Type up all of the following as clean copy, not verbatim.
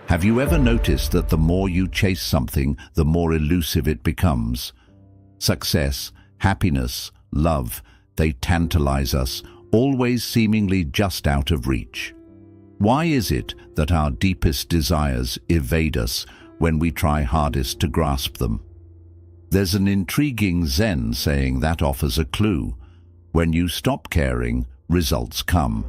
Have you ever noticed that the more you chase something, the more elusive it becomes? Success, happiness, love, they tantalize us, always seemingly just out of reach. Why is it that our deepest desires evade us when we try hardest to grasp them? There's an intriguing Zen saying that offers a clue. When you stop caring, results come.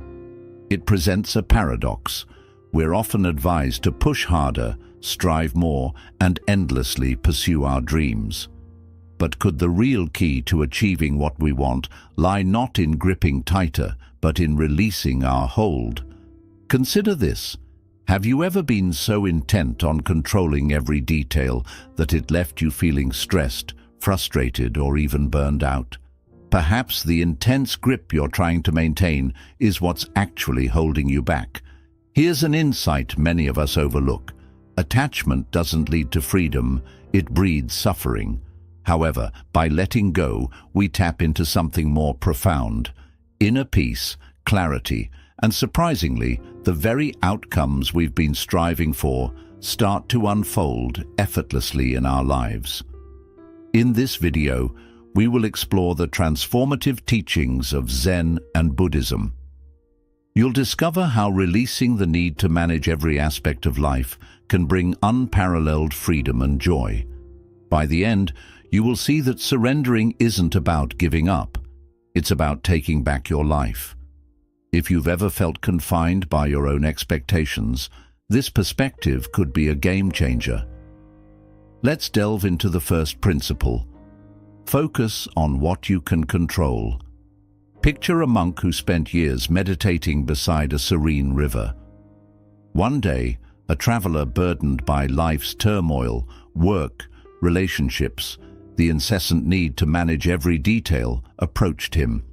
It presents a paradox. We're often advised to push harder, strive more, and endlessly pursue our dreams. But could the real key to achieving what we want lie not in gripping tighter, but in releasing our hold? Consider this. Have you ever been so intent on controlling every detail that it left you feeling stressed, frustrated, or even burned out? Perhaps the intense grip you're trying to maintain is what's actually holding you back. Here's an insight many of us overlook. Attachment doesn't lead to freedom, it breeds suffering. However, by letting go, we tap into something more profound: inner peace, clarity, and surprisingly, the very outcomes we've been striving for start to unfold effortlessly in our lives. In this video, we will explore the transformative teachings of Zen and Buddhism. You'll discover how releasing the need to manage every aspect of life can bring unparalleled freedom and joy. By the end, you will see that surrendering isn't about giving up. It's about taking back your life. If you've ever felt confined by your own expectations, this perspective could be a game changer. Let's delve into the first principle. Focus on what you can control. Picture a monk who spent years meditating beside a serene river. One day, a traveler burdened by life's turmoil, work, relationships, the incessant need to manage every detail, approached him.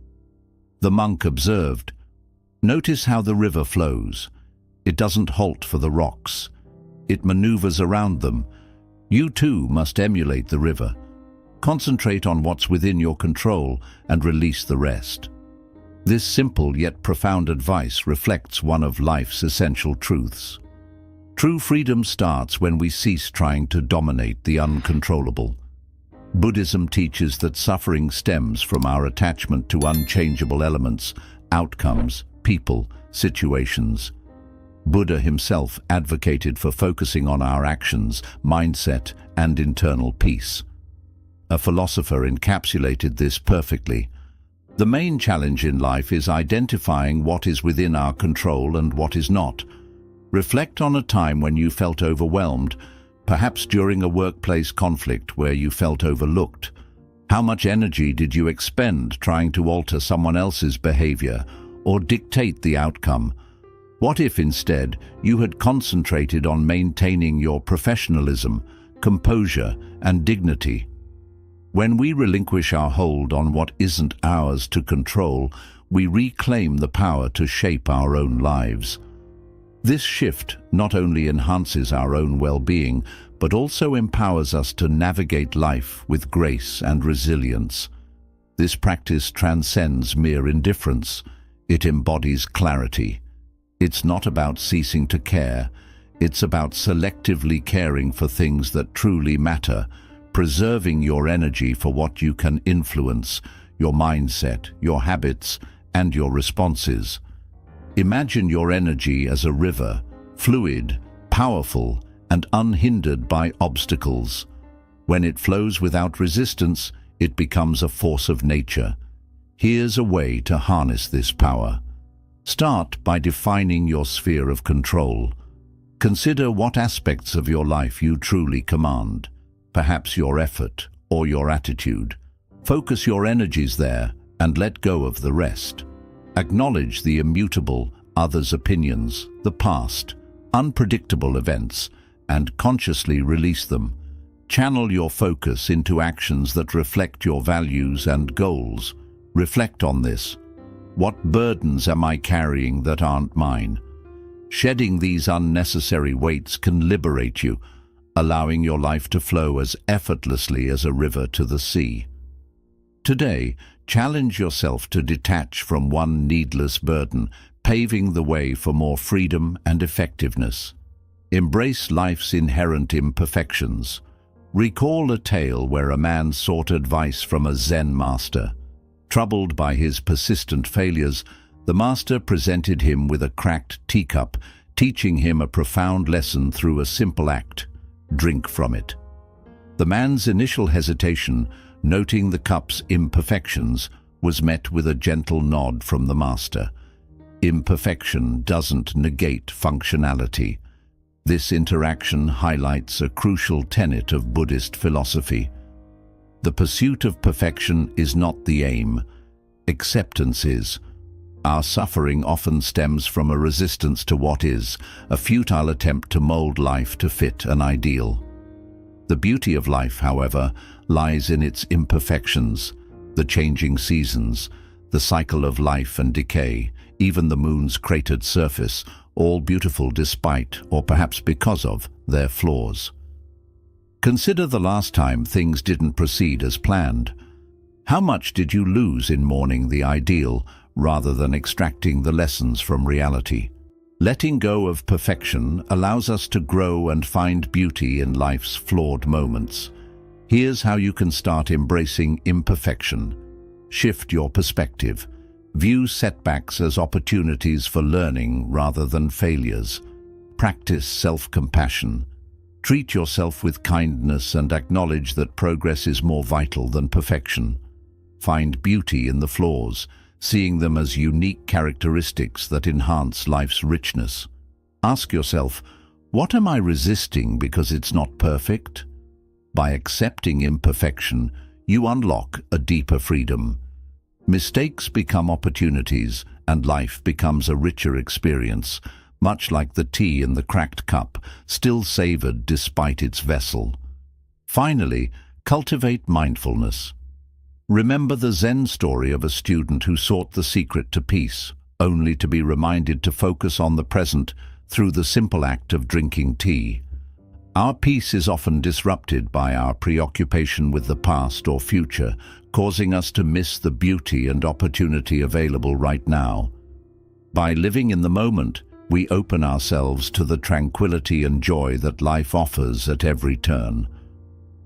The monk observed, "Notice how the river flows. It doesn't halt for the rocks. It maneuvers around them. You too must emulate the river. Concentrate on what's within your control and release the rest." This simple yet profound advice reflects one of life's essential truths. True freedom starts when we cease trying to dominate the uncontrollable. Buddhism teaches that suffering stems from our attachment to unchangeable elements, outcomes, people, situations. Buddha himself advocated for focusing on our actions, mindset, and internal peace. A philosopher encapsulated this perfectly. The main challenge in life is identifying what is within our control and what is not. Reflect on a time when you felt overwhelmed, perhaps during a workplace conflict where you felt overlooked. How much energy did you expend trying to alter someone else's behavior or dictate the outcome? What if instead you had concentrated on maintaining your professionalism, composure, and dignity? When we relinquish our hold on what isn't ours to control, we reclaim the power to shape our own lives. This shift not only enhances our own well-being, but also empowers us to navigate life with grace and resilience. This practice transcends mere indifference. It embodies clarity. It's not about ceasing to care. It's about selectively caring for things that truly matter, preserving your energy for what you can influence, your mindset, your habits, and your responses. Imagine your energy as a river, fluid, powerful, and unhindered by obstacles. When it flows without resistance, it becomes a force of nature. Here's a way to harness this power. Start by defining your sphere of control. Consider what aspects of your life you truly command. Perhaps your effort or your attitude. Focus your energies there and let go of the rest. Acknowledge the immutable, others' opinions, the past, unpredictable events, and consciously release them. Channel your focus into actions that reflect your values and goals. Reflect on this. What burdens am I carrying that aren't mine? Shedding these unnecessary weights can liberate you, allowing your life to flow as effortlessly as a river to the sea. Today, challenge yourself to detach from one needless burden, paving the way for more freedom and effectiveness. Embrace life's inherent imperfections. Recall a tale where a man sought advice from a Zen master. Troubled by his persistent failures, the master presented him with a cracked teacup, teaching him a profound lesson through a simple act: drink from it. The man's initial hesitation, noting the cup's imperfections, was met with a gentle nod from the master. Imperfection doesn't negate functionality. This interaction highlights a crucial tenet of Buddhist philosophy. The pursuit of perfection is not the aim. Acceptance is. Our suffering often stems from a resistance to what is, a futile attempt to mold life to fit an ideal. The beauty of life, however, lies in its imperfections, the changing seasons, the cycle of life and decay, even the moon's cratered surface, all beautiful despite, or perhaps because of, their flaws. Consider the last time things didn't proceed as planned. How much did you lose in mourning the ideal rather than extracting the lessons from reality? Letting go of perfection allows us to grow and find beauty in life's flawed moments. Here's how you can start embracing imperfection. Shift your perspective. View setbacks as opportunities for learning rather than failures. Practice self-compassion. Treat yourself with kindness and acknowledge that progress is more vital than perfection. Find beauty in the flaws, seeing them as unique characteristics that enhance life's richness. Ask yourself, what am I resisting because it's not perfect? By accepting imperfection, you unlock a deeper freedom. Mistakes become opportunities, and life becomes a richer experience, much like the tea in the cracked cup, still savored despite its vessel. Finally, cultivate mindfulness. Remember the Zen story of a student who sought the secret to peace, only to be reminded to focus on the present through the simple act of drinking tea. Our peace is often disrupted by our preoccupation with the past or future, causing us to miss the beauty and opportunity available right now. By living in the moment, we open ourselves to the tranquility and joy that life offers at every turn.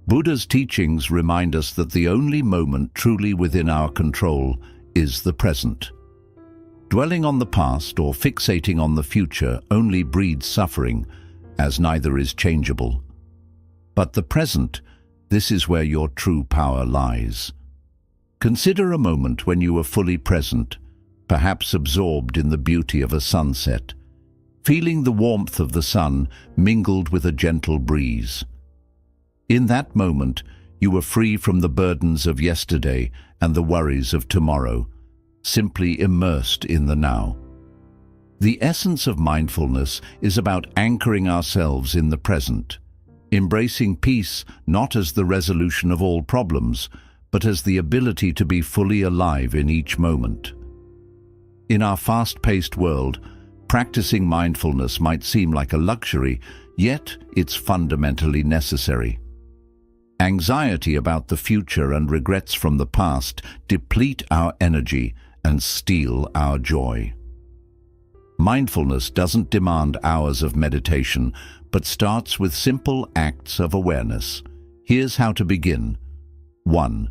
Buddha's teachings remind us that the only moment truly within our control is the present. Dwelling on the past or fixating on the future only breeds suffering, as neither is changeable. But the present, this is where your true power lies. Consider a moment when you were fully present, perhaps absorbed in the beauty of a sunset, feeling the warmth of the sun mingled with a gentle breeze. In that moment, you were free from the burdens of yesterday and the worries of tomorrow, simply immersed in the now. The essence of mindfulness is about anchoring ourselves in the present, embracing peace not as the resolution of all problems, but as the ability to be fully alive in each moment. In our fast-paced world, practicing mindfulness might seem like a luxury, yet it's fundamentally necessary. Anxiety about the future and regrets from the past deplete our energy and steal our joy. Mindfulness doesn't demand hours of meditation, but starts with simple acts of awareness. Here's how to begin. 1.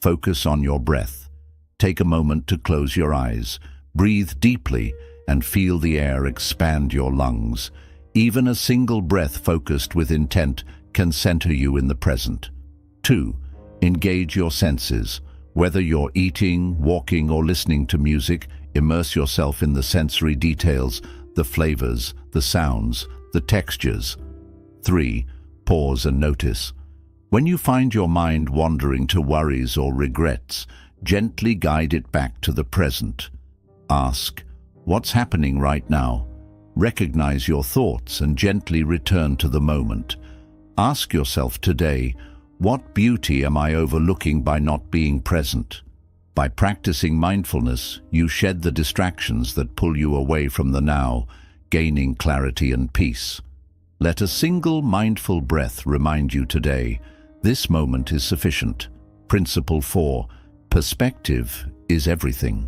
Focus on your breath. Take a moment to close your eyes, breathe deeply, and feel the air expand your lungs. Even a single breath focused with intent can center you in the present. 2. Engage your senses. Whether you're eating, walking, or listening to music, immerse yourself in the sensory details, the flavors, the sounds, the textures. 3. Pause and notice. When you find your mind wandering to worries or regrets, gently guide it back to the present. Ask, what's happening right now? Recognize your thoughts and gently return to the moment. Ask yourself today, what beauty am I overlooking by not being present? By practicing mindfulness, you shed the distractions that pull you away from the now, gaining clarity and peace. Let a single mindful breath remind you today, this moment is sufficient. Principle 4. Perspective is everything.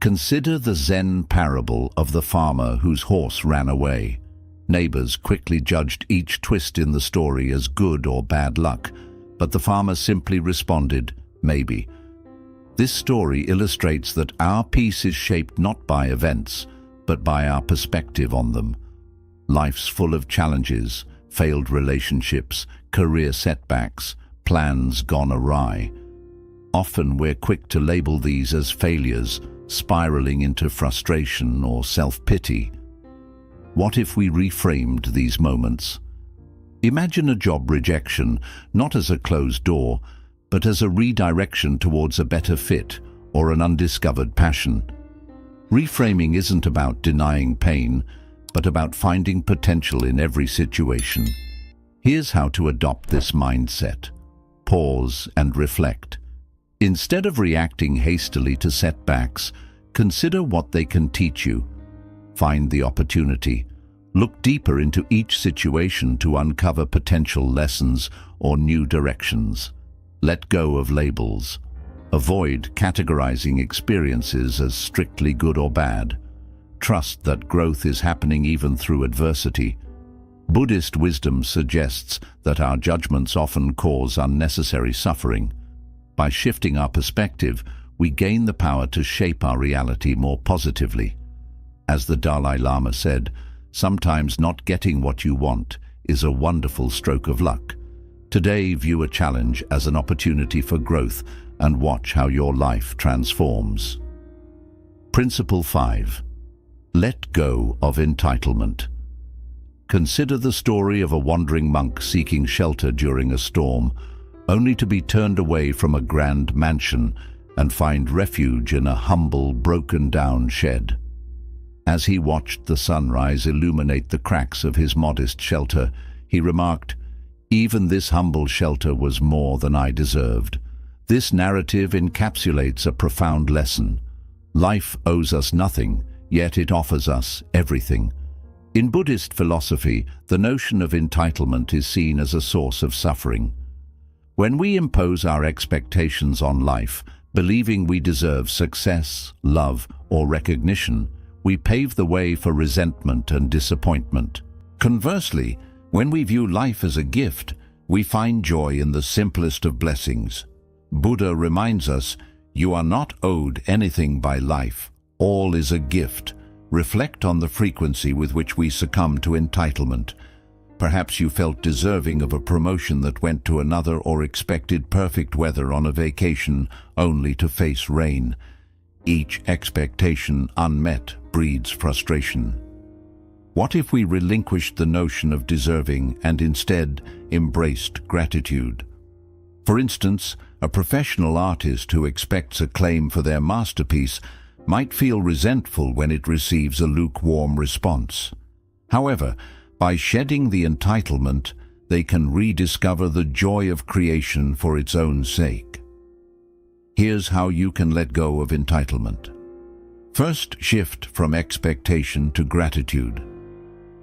Consider the Zen parable of the farmer whose horse ran away. Neighbors quickly judged each twist in the story as good or bad luck, but the farmer simply responded, "Maybe." This story illustrates that our peace is shaped not by events, but by our perspective on them. Life's full of challenges, failed relationships, career setbacks, plans gone awry. Often we're quick to label these as failures, spiraling into frustration or self-pity. What if we reframed these moments? Imagine a job rejection, not as a closed door, but as a redirection towards a better fit or an undiscovered passion. Reframing isn't about denying pain, but about finding potential in every situation. Here's how to adopt this mindset. Pause and reflect. Instead of reacting hastily to setbacks, consider what they can teach you. Find the opportunity. Look deeper into each situation to uncover potential lessons or new directions. Let go of labels. Avoid categorizing experiences as strictly good or bad. Trust that growth is happening even through adversity. Buddhist wisdom suggests that our judgments often cause unnecessary suffering. By shifting our perspective, we gain the power to shape our reality more positively. As the Dalai Lama said, sometimes not getting what you want is a wonderful stroke of luck. Today, view a challenge as an opportunity for growth and watch how your life transforms. Principle 5. Let go of entitlement. Consider the story of a wandering monk seeking shelter during a storm, only to be turned away from a grand mansion and find refuge in a humble, broken-down shed. As he watched the sunrise illuminate the cracks of his modest shelter, he remarked, "Even this humble shelter was more than I deserved." This narrative encapsulates a profound lesson. Life owes us nothing, yet it offers us everything. In Buddhist philosophy, the notion of entitlement is seen as a source of suffering. When we impose our expectations on life, believing we deserve success, love, or recognition, we pave the way for resentment and disappointment. Conversely, when we view life as a gift, we find joy in the simplest of blessings. Buddha reminds us, "You are not owed anything by life. All is a gift." Reflect on the frequency with which we succumb to entitlement. Perhaps you felt deserving of a promotion that went to another or expected perfect weather on a vacation only to face rain. Each expectation unmet breeds frustration. What if we relinquished the notion of deserving and instead embraced gratitude? For instance, a professional artist who expects acclaim for their masterpiece might feel resentful when it receives a lukewarm response. However, by shedding the entitlement, they can rediscover the joy of creation for its own sake. Here's how you can let go of entitlement. First, shift from expectation to gratitude.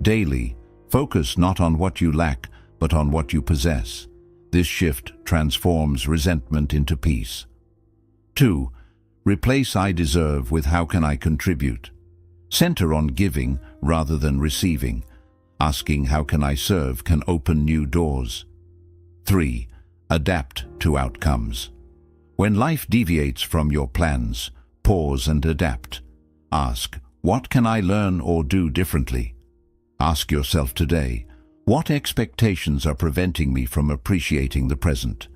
Daily, focus not on what you lack, but on what you possess. This shift transforms resentment into peace. 2. Replace "I deserve" with "How can I contribute?" Center on giving rather than receiving. Asking "How can I serve?" can open new doors. 3. Adapt to outcomes. When life deviates from your plans, pause and adapt. Ask, "What can I learn or do differently?" Ask yourself today, what expectations are preventing me from appreciating the present?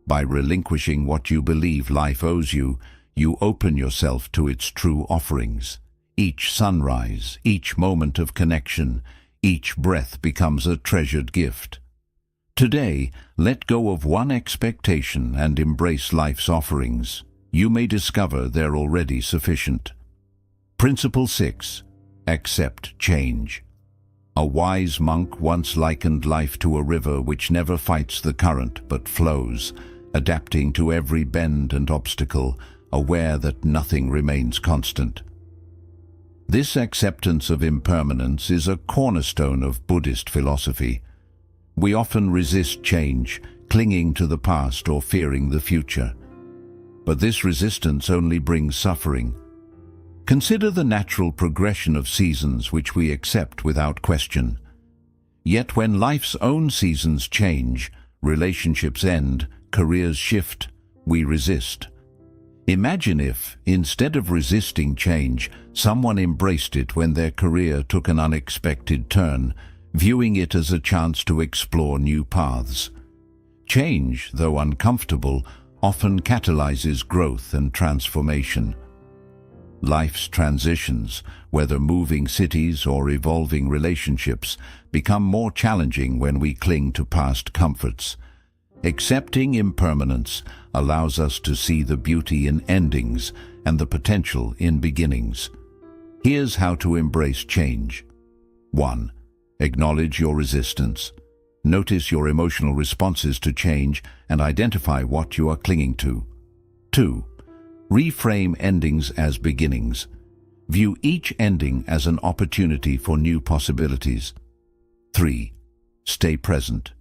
By relinquishing what you believe life owes you, you open yourself to its true offerings. Each sunrise, each moment of connection, each breath becomes a treasured gift. Today, let go of one expectation and embrace life's offerings. You may discover they're already sufficient. Principle 6. Accept change. A wise monk once likened life to a river which never fights the current but flows, adapting to every bend and obstacle, aware that nothing remains constant. This acceptance of impermanence is a cornerstone of Buddhist philosophy. We often resist change, clinging to the past or fearing the future. But this resistance only brings suffering. Consider the natural progression of seasons which we accept without question. Yet when life's own seasons change, relationships end, careers shift, we resist. Imagine if, instead of resisting change, someone embraced it when their career took an unexpected turn, viewing it as a chance to explore new paths. Change, though uncomfortable, often catalyzes growth and transformation. Life's transitions, whether moving cities or evolving relationships, become more challenging when we cling to past comforts. Accepting impermanence allows us to see the beauty in endings and the potential in beginnings. Here's how to embrace change. 1. Acknowledge your resistance. Notice your emotional responses to change and identify what you are clinging to. 2. Reframe endings as beginnings. View each ending as an opportunity for new possibilities. 3. Stay present.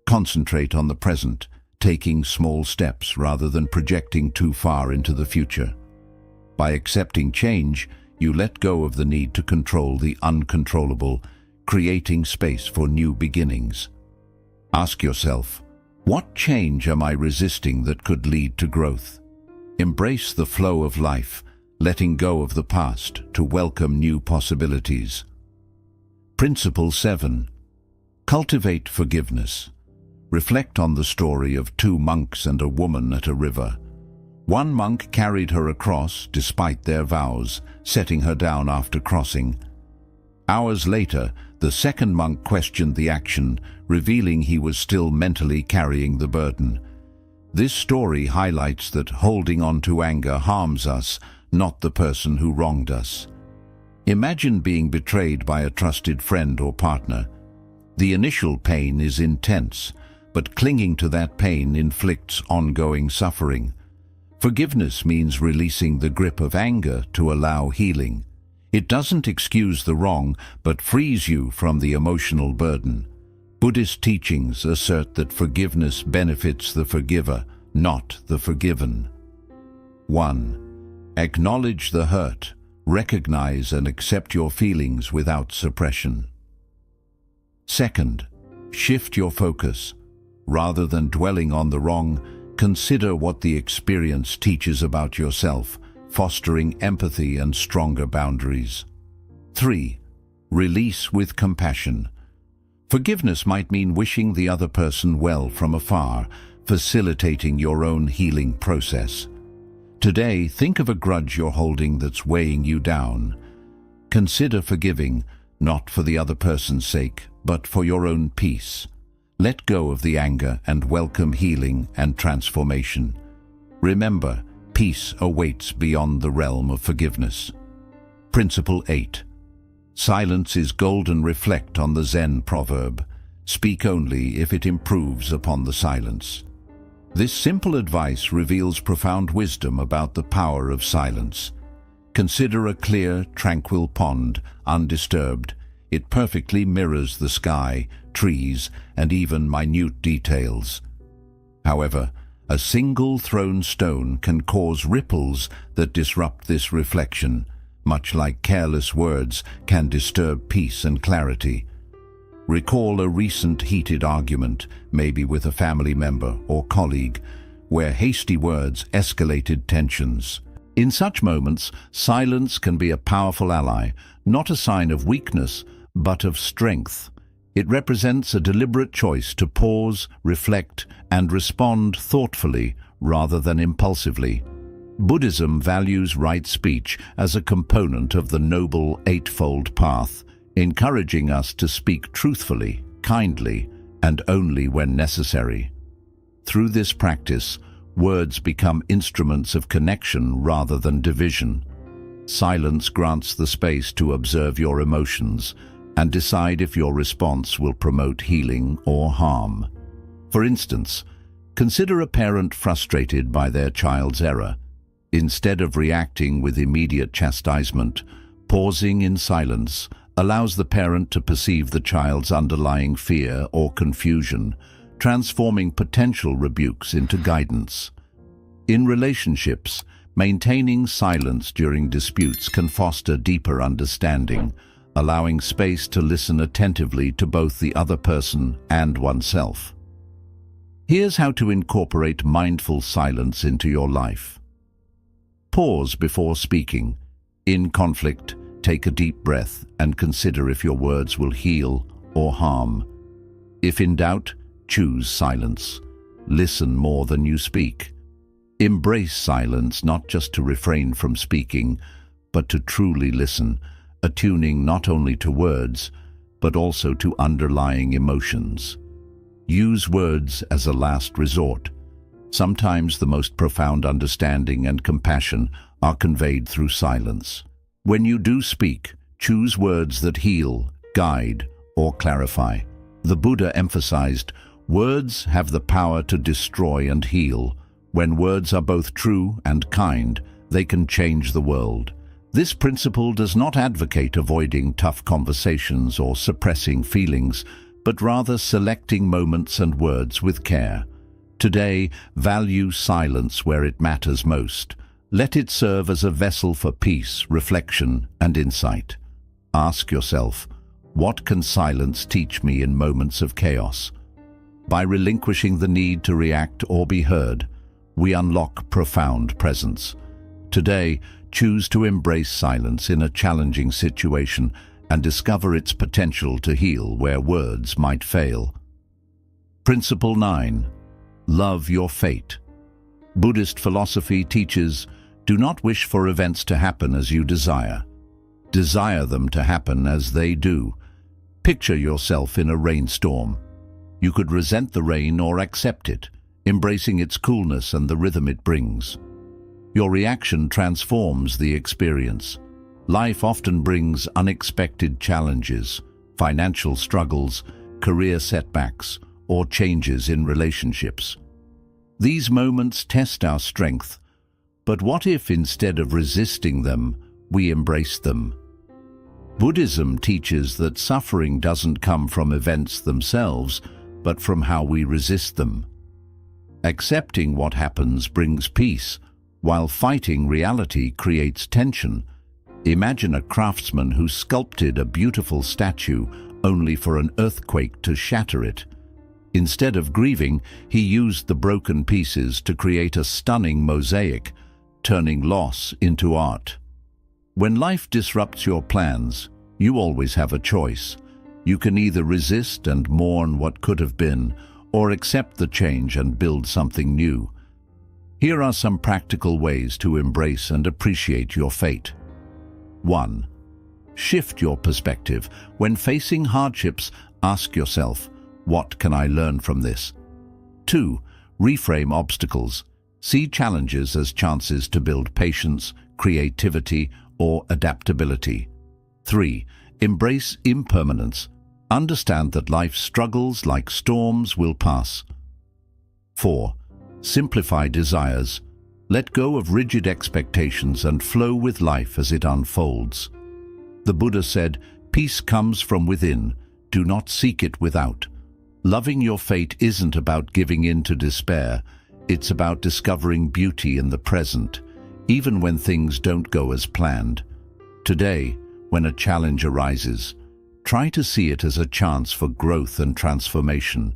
Concentrate on the present, taking small steps rather than projecting too far into the future. By accepting change, you let go of the need to control the uncontrollable, creating space for new beginnings. Ask yourself, what change am I resisting that could lead to growth? Embrace the flow of life, letting go of the past to welcome new possibilities. Principle 7. Cultivate forgiveness. Reflect on the story of two monks and a woman at a river. One monk carried her across despite their vows, setting her down after crossing. Hours later, the second monk questioned the action, revealing he was still mentally carrying the burden. This story highlights that holding on to anger harms us, not the person who wronged us. Imagine being betrayed by a trusted friend or partner. The initial pain is intense, but clinging to that pain inflicts ongoing suffering. Forgiveness means releasing the grip of anger to allow healing. It doesn't excuse the wrong, but frees you from the emotional burden. Buddhist teachings assert that forgiveness benefits the forgiver, not the forgiven. 1. Acknowledge the hurt. Recognize and accept your feelings without suppression. 2. Shift your focus. Rather than dwelling on the wrong, consider what the experience teaches about yourself, fostering empathy and stronger boundaries. 3. Release with compassion. Forgiveness might mean wishing the other person well from afar, facilitating your own healing process. Today, think of a grudge you're holding that's weighing you down. Consider forgiving, not for the other person's sake, but for your own peace. Let go of the anger and welcome healing and transformation. Remember, peace awaits beyond the realm of forgiveness. Principle 8. Silence is golden. Reflect on the Zen proverb, speak only if it improves upon the silence. This simple advice reveals profound wisdom about the power of silence. Consider a clear, tranquil pond, undisturbed. It perfectly mirrors the sky, trees, and even minute details. However, a single thrown stone can cause ripples that disrupt this reflection, much like careless words can disturb peace and clarity. Recall a recent heated argument, maybe with a family member or colleague, where hasty words escalated tensions. In such moments, silence can be a powerful ally, not a sign of weakness, but of strength. It represents a deliberate choice to pause, reflect, and respond thoughtfully rather than impulsively. Buddhism values right speech as a component of the Noble Eightfold Path, encouraging us to speak truthfully, kindly, and only when necessary. Through this practice, words become instruments of connection rather than division. Silence grants the space to observe your emotions and decide if your response will promote healing or harm. For instance, consider a parent frustrated by their child's error. Instead of reacting with immediate chastisement, pausing in silence allows the parent to perceive the child's underlying fear or confusion, transforming potential rebukes into guidance. In relationships, maintaining silence during disputes can foster deeper understanding, allowing space to listen attentively to both the other person and oneself. Here's how to incorporate mindful silence into your life. Pause before speaking. In conflict, take a deep breath and consider if your words will heal or harm. If in doubt, choose silence. Listen more than you speak. Embrace silence not just to refrain from speaking, but to truly listen, attuning not only to words, but also to underlying emotions. Use words as a last resort. Sometimes the most profound understanding and compassion are conveyed through silence. When you do speak, choose words that heal, guide, or clarify. The Buddha emphasized, words have the power to destroy and heal. When words are both true and kind, they can change the world. This principle does not advocate avoiding tough conversations or suppressing feelings, but rather selecting moments and words with care. Today, value silence where it matters most. Let it serve as a vessel for peace, reflection, and insight. Ask yourself, what can silence teach me in moments of chaos? By relinquishing the need to react or be heard, we unlock profound presence. Today, choose to embrace silence in a challenging situation and discover its potential to heal where words might fail. Principle 9. Love your fate. Buddhist philosophy teaches, do not wish for events to happen as you desire. Desire them to happen as they do. Picture yourself in a rainstorm. You could resent the rain or accept it, embracing its coolness and the rhythm it brings. Your reaction transforms the experience. Life often brings unexpected challenges, financial struggles, career setbacks, or changes in relationships. These moments test our strength, but what if instead of resisting them, we embrace them? Buddhism teaches that suffering doesn't come from events themselves, but from how we resist them. Accepting what happens brings peace, while fighting reality creates tension. Imagine a craftsman who sculpted a beautiful statue only for an earthquake to shatter it. Instead of grieving, he used the broken pieces to create a stunning mosaic, turning loss into art. When life disrupts your plans, you always have a choice. You can either resist and mourn what could have been, or accept the change and build something new. Here are some practical ways to embrace and appreciate your fate. 1. Shift your perspective. When facing hardships, ask yourself, what can I learn from this? 2. Reframe obstacles. See challenges as chances to build patience, creativity, or adaptability. 3. Embrace impermanence. Understand that life's struggles, like storms, will pass. 4. Simplify desires. Let go of rigid expectations and flow with life as it unfolds. The Buddha said, peace comes from within, do not seek it without. Loving your fate isn't about giving in to despair, it's about discovering beauty in the present, even when things don't go as planned. Today, when a challenge arises, try to see it as a chance for growth and transformation.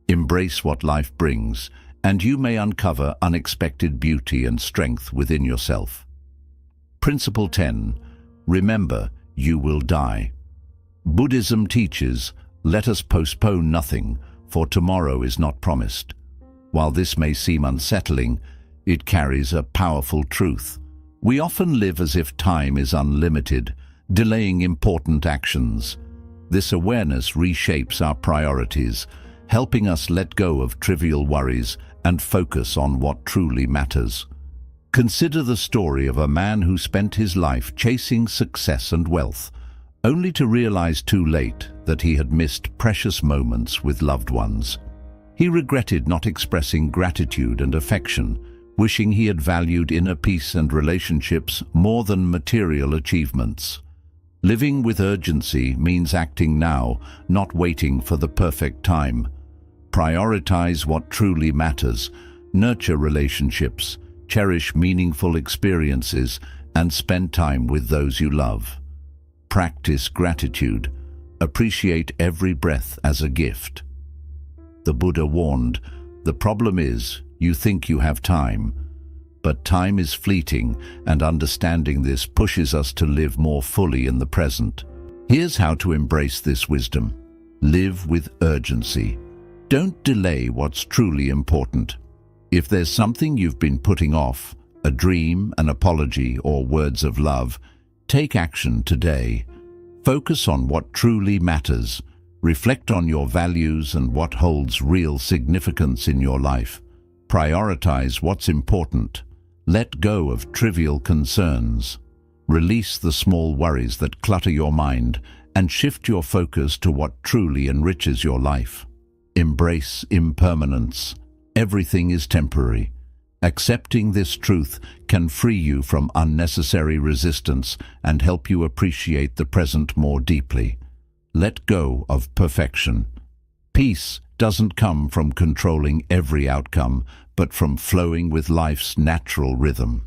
Embrace what life brings, and you may uncover unexpected beauty and strength within yourself. Principle 10. Remember, you will die. Buddhism teaches, let us postpone nothing, for tomorrow is not promised. While this may seem unsettling, it carries a powerful truth. We often live as if time is unlimited, delaying important actions. This awareness reshapes our priorities, helping us let go of trivial worries and focus on what truly matters. Consider the story of a man who spent his life chasing success and wealth, only to realize too late that he had missed precious moments with loved ones. He regretted not expressing gratitude and affection, wishing he had valued inner peace and relationships more than material achievements. Living with urgency means acting now, not waiting for the perfect time. Prioritize what truly matters, nurture relationships, cherish meaningful experiences, and spend time with those you love. Practice gratitude. Appreciate every breath as a gift. The Buddha warned, "The problem is, you think you have time. But time is fleeting, and understanding this pushes us to live more fully in the present." Here's how to embrace this wisdom. Live with urgency. Don't delay what's truly important. If there's something you've been putting off, a dream, an apology, or words of love, take action today. Focus on what truly matters. Reflect on your values and what holds real significance in your life. Prioritize what's important. Let go of trivial concerns. Release the small worries that clutter your mind and shift your focus to what truly enriches your life. Embrace impermanence. Everything is temporary. Accepting this truth can free you from unnecessary resistance and help you appreciate the present more deeply. Let go of perfection. Peace doesn't come from controlling every outcome, but from flowing with life's natural rhythm.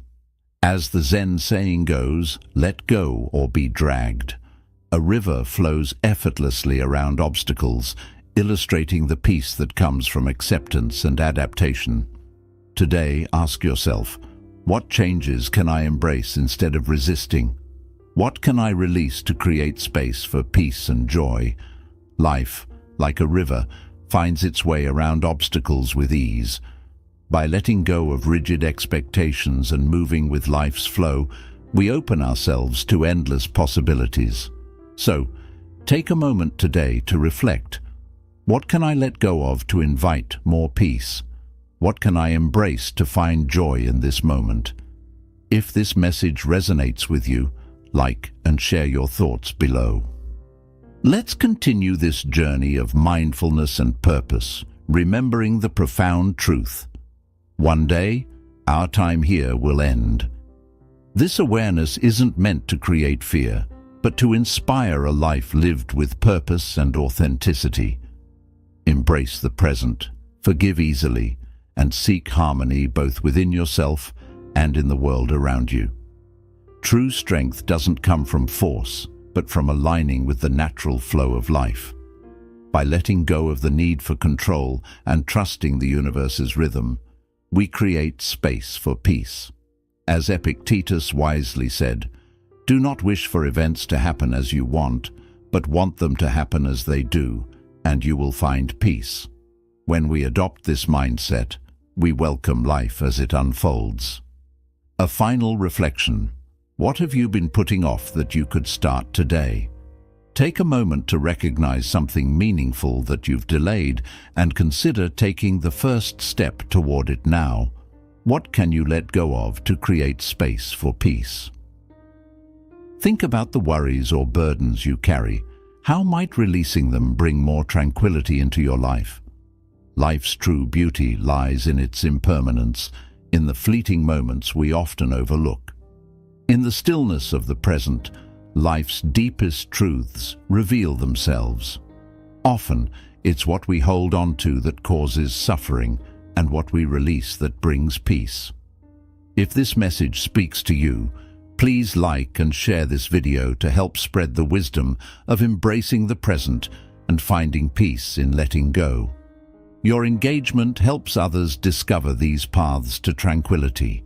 As the Zen saying goes, let go or be dragged. A river flows effortlessly around obstacles, illustrating the peace that comes from acceptance and adaptation. Today, ask yourself, what changes can I embrace instead of resisting? What can I release to create space for peace and joy? Life, like a river, finds its way around obstacles with ease. By letting go of rigid expectations and moving with life's flow, we open ourselves to endless possibilities. So, take a moment today to reflect. What can I let go of to invite more peace? What can I embrace to find joy in this moment? If this message resonates with you, like and share your thoughts below. Let's continue this journey of mindfulness and purpose, remembering the profound truth. One day, our time here will end. This awareness isn't meant to create fear, but to inspire a life lived with purpose and authenticity. Embrace the present, forgive easily, and seek harmony both within yourself and in the world around you. True strength doesn't come from force, but from aligning with the natural flow of life. By letting go of the need for control and trusting the universe's rhythm, we create space for peace. As Epictetus wisely said, "Do not wish for events to happen as you want, but want them to happen as they do, and you will find peace." When we adopt this mindset, we welcome life as it unfolds. A final reflection. What have you been putting off that you could start today? Take a moment to recognize something meaningful that you've delayed and consider taking the first step toward it now. What can you let go of to create space for peace? Think about the worries or burdens you carry. How might releasing them bring more tranquility into your life? Life's true beauty lies in its impermanence, in the fleeting moments we often overlook. In the stillness of the present, life's deepest truths reveal themselves. Often, it's what we hold on to that causes suffering and what we release that brings peace. If this message speaks to you, please like and share this video to help spread the wisdom of embracing the present and finding peace in letting go. Your engagement helps others discover these paths to tranquility.